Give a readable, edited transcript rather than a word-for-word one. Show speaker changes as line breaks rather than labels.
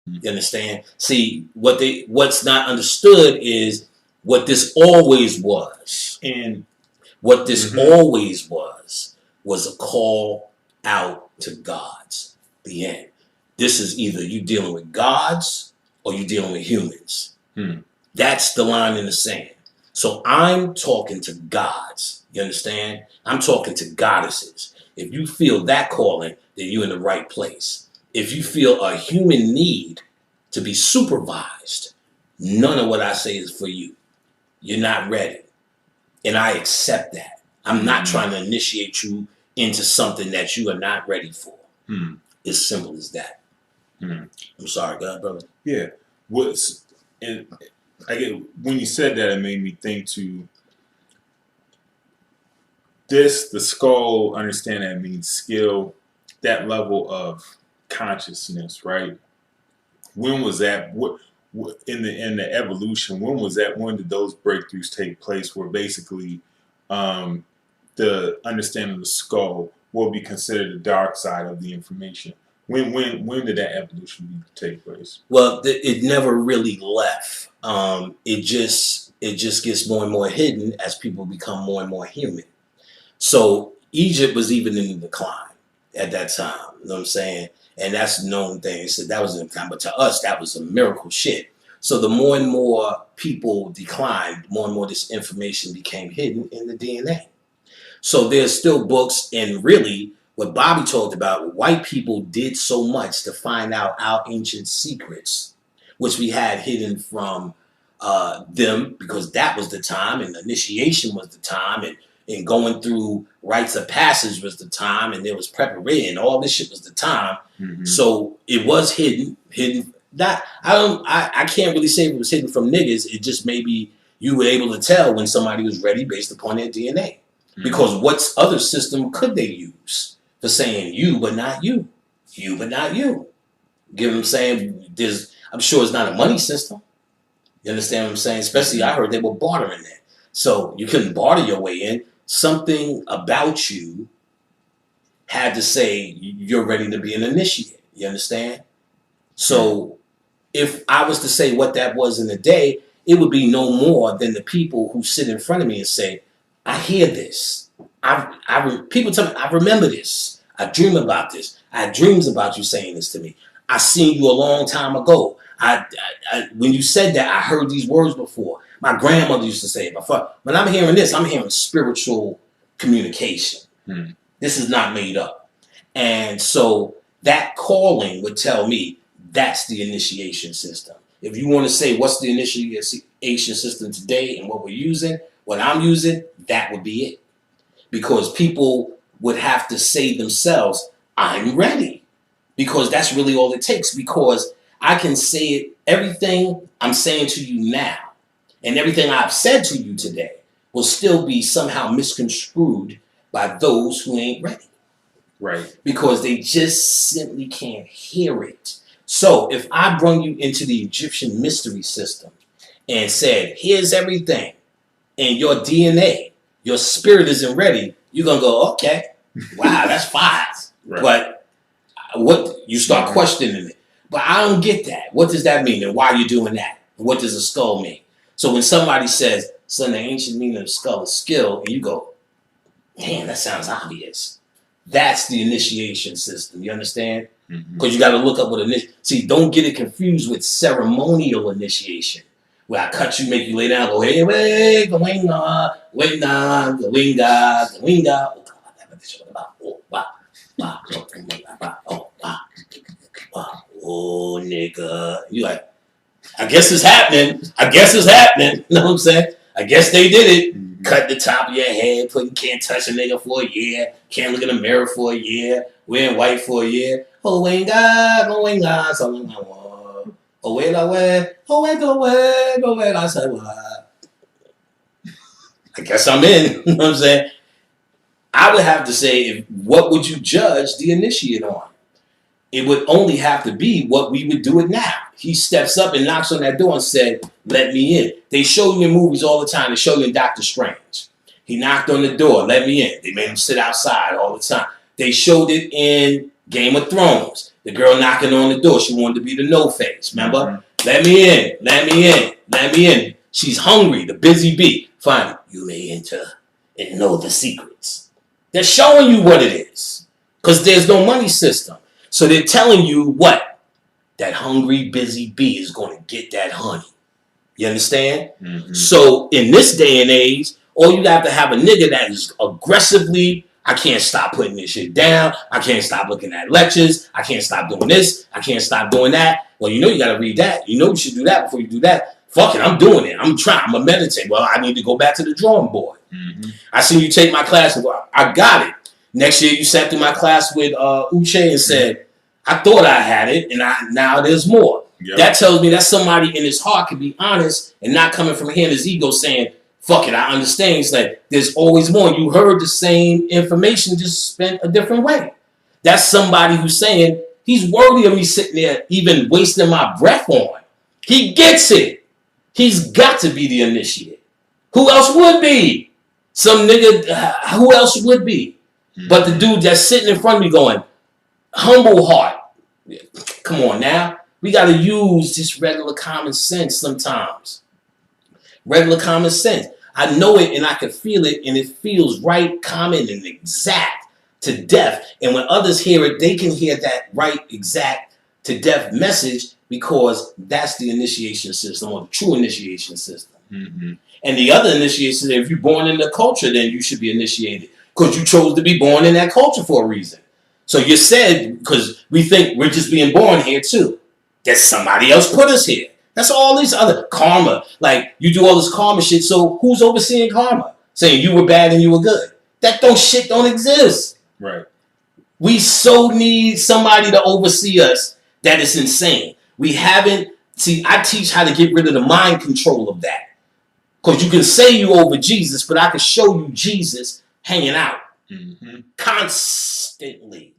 You understand? See, what's not understood is what this always was.
And
what this always was a call out to gods. The end. This is either you dealing with gods or you dealing with humans. That's the line in the sand. So I'm talking to gods. You understand? I'm talking to goddesses. If you feel that calling, then you're in the right place. If you feel a human need to be supervised, none of what I say is for you. You're not ready. And I accept that. I'm not trying to initiate you into something that you are not ready for. It's simple as that. I'm sorry, God, brother.
Yeah. And I get when you said that, it made me think to the skull, understand that means skill, that level of consciousness, right? When was that? What in the evolution? When was that? When did those breakthroughs take place? Where basically, the understanding of the skull will be considered the dark side of the information. When did that evolution take place?
Well, it never really left. It just gets more and more hidden as people become more and more human. So Egypt was even in decline at that time. You know what I'm saying? And that's a known thing. So that was in time, but to us, that was a miracle shit. So the more and more people declined, more and more this information became hidden in the DNA. So there's still books, and really what Bobby talked about, white people did so much to find out our ancient secrets, which we had hidden from them, because that was the time, and the initiation was the time, and going through rites of passage was the time, and there was preparation, and all this shit was the time. So it was hidden. That I can't really say it was hidden from niggas. It just maybe you were able to tell when somebody was ready based upon their DNA. Because what other system could they use for saying you but not you, you but not you? Give them saying I'm sure it's not a money system. You understand what I'm saying? Especially I heard they were bartering that. So you couldn't barter your way in. Something about you had to say you're ready to be an initiate. You understand? So if I was to say what that was in the day, it would be no more than the people who sit in front of me and say, I hear this. People tell me, I remember this. I dream about this. I had dreams about you saying this to me. I seen you a long time ago. When you said that, I heard these words before. My grandmother used to say it. When I'm hearing this, I'm hearing spiritual communication. This is not made up. And so that calling would tell me that's the initiation system. If you want to say what's the initiation system today and what we're using, what I'm using, that would be it. Because people would have to say themselves, I'm ready. Because that's really all it takes. Because I can say it, everything I'm saying to you now, and everything I've said to you today will still be somehow misconstrued by those who ain't ready.
Right.
Because they just simply can't hear it. So if I bring you into the Egyptian mystery system and said, here's everything, and your DNA, your spirit isn't ready, you're going to go, okay, wow, that's fine. Right. But what you start questioning it. But I don't get that. What does that mean? And why are you doing that? What does a skull mean? So when somebody says, son, the ancient meaning of skull is skill, and you go, damn, that sounds obvious. That's the initiation system. You understand? Because you got to look up what see, don't get it confused with ceremonial initiation. Where I cut you, make you lay down, go, hey, wait, go, winga, winga, go, winga, go, winga. Oh, nigga. You like, I guess it's happening. I guess it's happening. You know what I'm saying? I guess they did it. Cut the top of your head, can't touch a nigga for a year, can't look in the mirror for a year, wearing white for a year. Oh, winga, something I want. Oh, wait, I said, what? I guess I'm in. You know what I'm saying? I would have to say, what would you judge the initiate on? It would only have to be what we would do it now. He steps up and knocks on that door and said, let me in. They show you in movies all the time. They show you in Doctor Strange. He knocked on the door, let me in. They made him sit outside all the time. They showed it in Game of Thrones. The girl knocking on the door. She wanted to be the no face. Remember? Let me in. Let me in. Let me in. She's hungry. The busy bee. Fine. You may enter and know the secrets. They're showing you what it is. Because there's no money system. So they're telling you what? That hungry, busy bee is going to get that honey. You understand? So in this day and age, all you have to have a nigga that is aggressively, I can't stop putting this shit down. I can't stop looking at lectures. I can't stop doing this. I can't stop doing that. Well, you know you got to read that. You know you should do that before you do that. Fuck it, I'm doing it. I'm trying. I'm going to meditate. Well, I need to go back to the drawing board. I seen you take my class. I got it. Next year, you sat through my class with Uche and said, I thought I had it, and now there's more. Yep. That tells me that somebody in his heart can be honest and not coming from here in his ego saying, fuck it, I understand. It's like, there's always more. You heard the same information, just spent a different way. That's somebody who's saying, he's worthy of me sitting there even wasting my breath on. He gets it. He's got to be the initiate. Who else would be? Some nigga, who else would be? But the dude that's sitting in front of me going, humble heart. Come on now. We got to use just regular common sense sometimes. Regular common sense. I know it and I can feel it, and it feels right, common, and exact to death. And when others hear it, they can hear that right, exact to death message, because that's the initiation system, or the true initiation system. And the other initiation, if you're born in the culture, then you should be initiated because you chose to be born in that culture for a reason. So you said, because we think we're just being born here too. That somebody else put us here. That's all these other karma. Like, you do all this karma shit, so who's overseeing karma? Saying you were bad and you were good. That shit don't exist.
Right.
We so need somebody to oversee us that is insane. We haven't, I teach how to get rid of the mind control of that. Because you can say you over Jesus, but I can show you Jesus hanging out constantly.